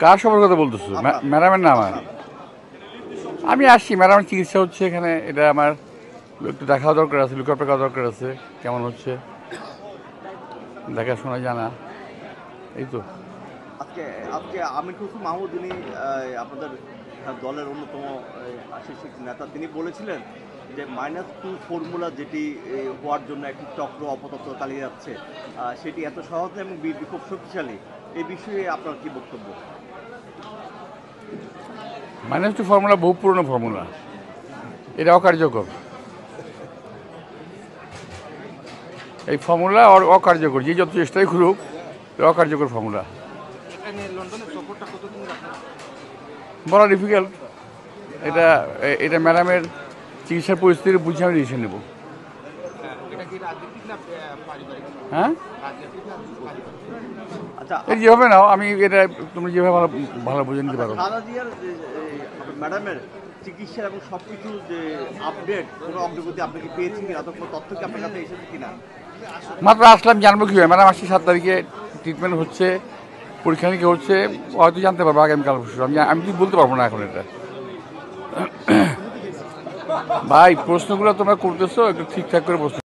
কার সবার কথা বলতেছো? ম্যাডামের না আমার। আমি আসছি, ম্যাডামের চিকিৎসা হচ্ছে এখানে, এটা আমার একটু দেখাও দরকার আছে, লুক আপ রাখা দরকার আছে, কেমন হচ্ছে দেখাশোনা জানা, এই তো। আজকে আজকে আমির খসরু মাহমুদ, যিনি আপনাদের দলের অন্যতম শীর্ষ নেতা, তিনি বলেছিলেন যে -2 ফর্মুলা যেটি হওয়ার জন্য একটি চক্র অপতত্ত্ব চালিয়ে যাচ্ছে, সেটি এত সহজ নয় এবং বিএনপি খুব শক্তিশালী। এই বিষয়ে আপনার কি বক্তব্য? -2 ফর্মুলা বহু পুরনো ফর্মুলা, এটা অকার্যকর। এই ফর্মুলা অকার্যকর, যে যত চেষ্টাই করুক এটা অকার্যকর ফর্মুলা। বলা ডিফিকাল্ট। এটা এটা ম্যাডামের চিকিৎসার পরিস্থিতি বুঝে আমি ডিসিশন নেব। হ্যাঁ, আচ্ছা, এই যেভাবে নাও, আমি এটা তুমি যেভাবে ভালো ভালো বুঝে নিতে পারো। খালেদা জিয়ার ম্যাডামের চিকিৎসা এবং সবকিছু যে আপডেট, কোনো অগ্রগতি আপনি কি পেয়েছেন কিনা, অথবা তথ্য কি আপনার কাছে এসেছে কিনা? মাত্র আসলাম, জানবো কীভাবে? ম্যাডাম আসছি 7 তারিখে, ট্রিটমেন্ট হচ্ছে, পরীক্ষা নিরীক্ষা হচ্ছে, হয়তো জানতে পারবো আগামীকাল পরশু। আমি কি বলতে পারবো না এখন এটা। ভাই, প্রশ্নগুলো তোমরা করতেছো, একটু ঠিকঠাক করে প্রশ্ন